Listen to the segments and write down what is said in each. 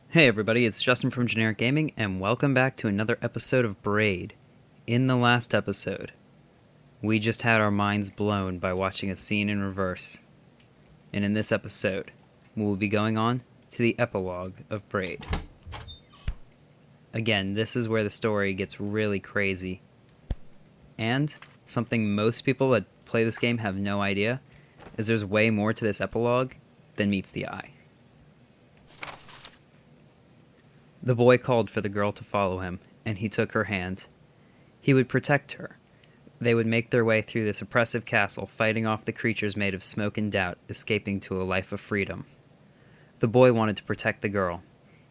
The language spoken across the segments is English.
Hey everybody, it's Justin from Generic Gaming, and welcome back to another episode of Braid. In the last episode, we just had our minds blown by watching a scene in reverse. And in this episode, we will be going on to the epilogue of Braid. Again, this is where the story gets really crazy. And something most people that play this game have no idea is there's way more to this epilogue than meets the eye. The boy called for the girl to follow him, and he took her hand. He would protect her. They would make their way through this oppressive castle, fighting off the creatures made of smoke and doubt, escaping to a life of freedom. The boy wanted to protect the girl.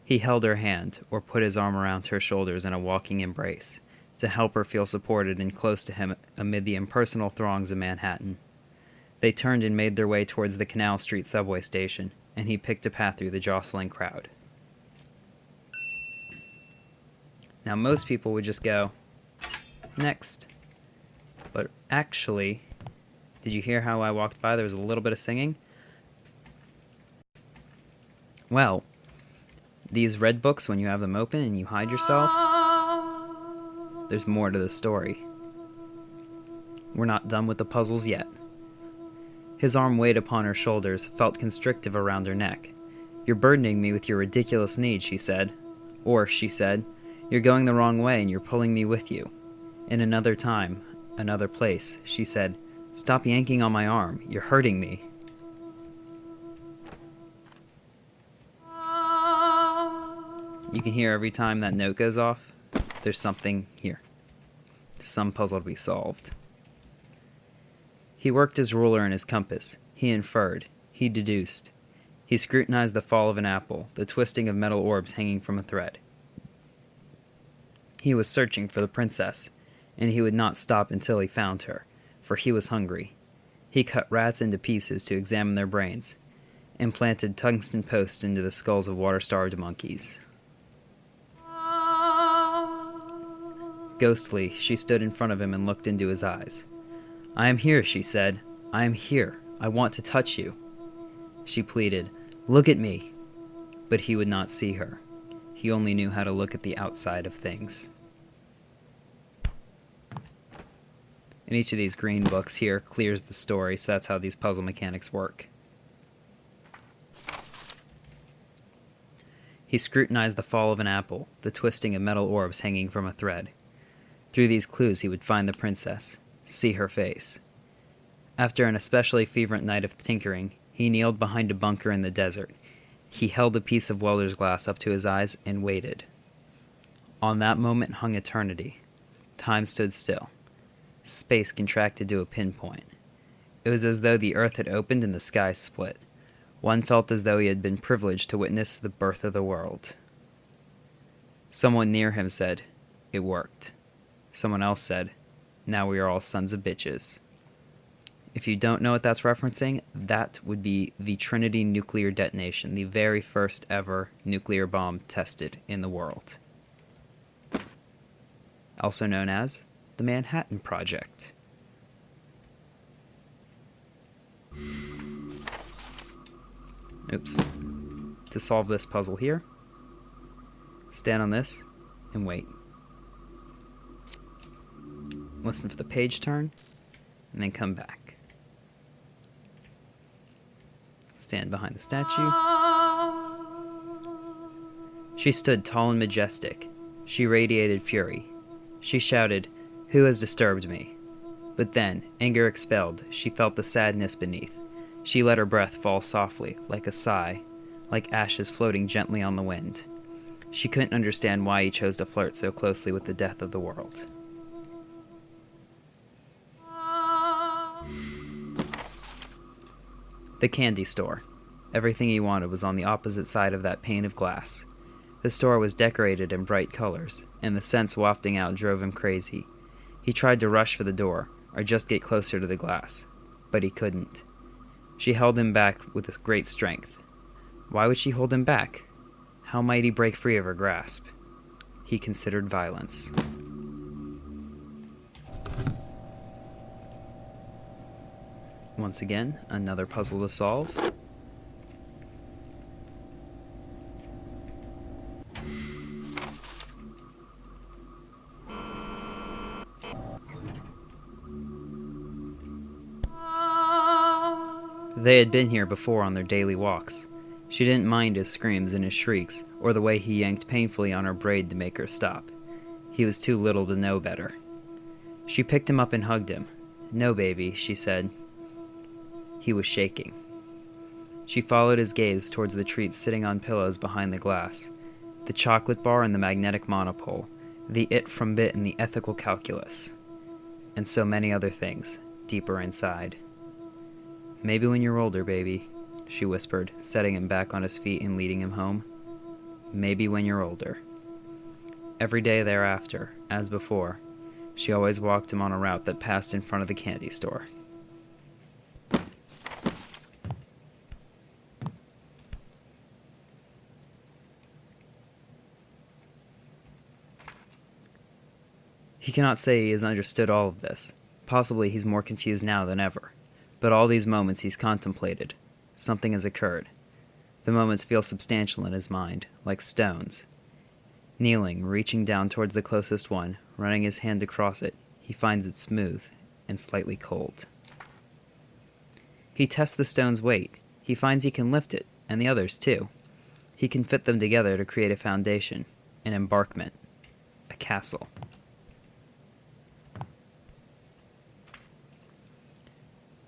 He held her hand, or put his arm around her shoulders in a walking embrace, to help her feel supported and close to him amid the impersonal throngs of Manhattan. They turned and made their way towards the Canal Street subway station, and he picked a path through the jostling crowd. Now, most people would just go, next. But actually, did you hear how I walked by? There was a little bit of singing. Well, these red books, when you have them open and you hide yourself, there's more to the story. We're not done with the puzzles yet. His arm weighed upon her shoulders, felt constrictive around her neck. "You're burdening me with your ridiculous needs," she said. Or, she said, "You're going the wrong way and you're pulling me with you." In another time, another place, she said, "Stop yanking on my arm. You're hurting me." You can hear every time that note goes off, there's something here. Some puzzle to be solved. He worked his ruler and his compass. He inferred. He deduced. He scrutinized the fall of an apple, the twisting of metal orbs hanging from a thread. He was searching for the princess, and he would not stop until he found her, for he was hungry. He cut rats into pieces to examine their brains, and planted tungsten posts into the skulls of water-starved monkeys. Ghostly, she stood in front of him and looked into his eyes. "I am here," she said. "I am here. I want to touch you." She pleaded, "Look at me." But he would not see her. He only knew how to look at the outside of things. And each of these green books here clears the story, so that's how these puzzle mechanics work. He scrutinized the fall of an apple, the twisting of metal orbs hanging from a thread. Through these clues he would find the princess, see her face. After an especially fervent night of tinkering, he kneeled behind a bunker in the desert. He held a piece of welder's glass up to his eyes and waited. On that moment hung eternity. Time stood still. Space contracted to a pinpoint. It was as though the earth had opened and the sky split. One felt as though he had been privileged to witness the birth of the world. Someone near him said, "It worked." Someone else said, "Now we are all sons of bitches." If you don't know what that's referencing, that would be the Trinity nuclear detonation, the very first ever nuclear bomb tested in the world. Also known as the Manhattan Project. Oops. To solve this puzzle here, stand on this and wait. Listen for the page turn, and then come back. Stand behind the statue. She stood tall and majestic. She radiated fury. She shouted, "Who has disturbed me?" But then, anger expelled, she felt the sadness beneath. She let her breath fall softly, like a sigh, like ashes floating gently on the wind. She couldn't understand why he chose to flirt so closely with the death of the world. The candy store. Everything he wanted was on the opposite side of that pane of glass. The store was decorated in bright colors, and the scents wafting out drove him crazy. He tried to rush for the door, or just get closer to the glass, but he couldn't. She held him back with great strength. Why would she hold him back? How might he break free of her grasp? He considered violence. Once again, another puzzle to solve. They had been here before on their daily walks. She didn't mind his screams and his shrieks, or the way he yanked painfully on her braid to make her stop. He was too little to know better. She picked him up and hugged him. "No, baby," she said. He was shaking. She followed his gaze towards the treats sitting on pillows behind the glass, the chocolate bar and the magnetic monopole, the it from bit and the ethical calculus, and so many other things deeper inside. "Maybe when you're older, baby," she whispered, setting him back on his feet and leading him home. "Maybe when you're older." Every day thereafter, as before, she always walked him on a route that passed in front of the candy store. He cannot say he has understood all of this. Possibly he's more confused now than ever. But all these moments he's contemplated. Something has occurred. The moments feel substantial in his mind, like stones. Kneeling, reaching down towards the closest one, running his hand across it, he finds it smooth and slightly cold. He tests the stone's weight. He finds he can lift it, and the others too. He can fit them together to create a foundation, an embankment, a castle.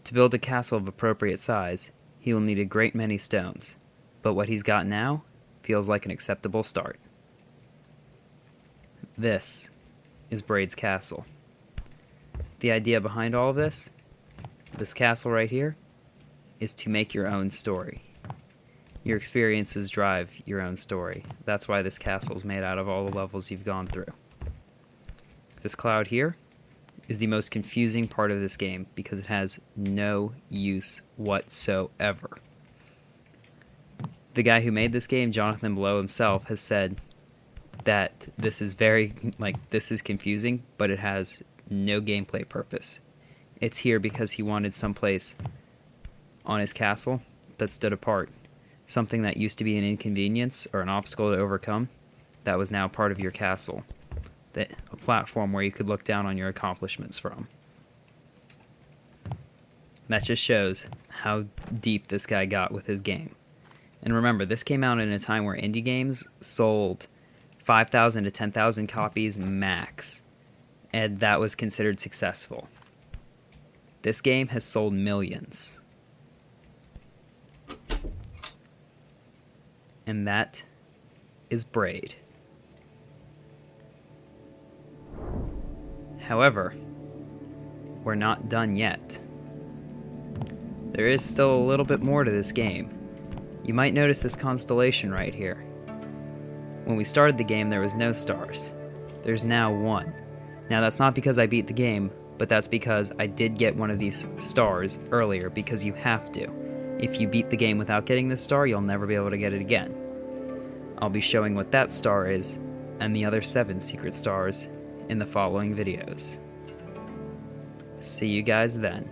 To build a castle of appropriate size, he will need a great many stones, but what he's got now feels like an acceptable start. This is Braid's castle. The idea behind all of this castle right here, is to make your own story. Your experiences drive your own story. That's why this castle is made out of all the levels you've gone through. This cloud here is the most confusing part of this game because it has no use whatsoever. The guy who made this game, Jonathan Blow himself, has said that this is this is confusing, but it has no gameplay purpose. It's here because he wanted someplace on his castle that stood apart. Something that used to be an inconvenience or an obstacle to overcome, that was now part of your castle. A platform where you could look down on your accomplishments from. That just shows how deep this guy got with his game. And remember, this came out in a time where indie games sold 5,000 to 10,000 copies max, and that was considered successful. This game has sold millions. And that is Braid. However, we're not done yet. There is still a little bit more to this game. You might notice this constellation right here. When we started the game, there was no stars. There's now one. Now that's not because I beat the game, but that's because I did get one of these stars earlier, because you have to. If you beat the game without getting this star, you'll never be able to get it again. I'll be showing what that star is, and the other 7 secret stars, in the following videos. See you guys then.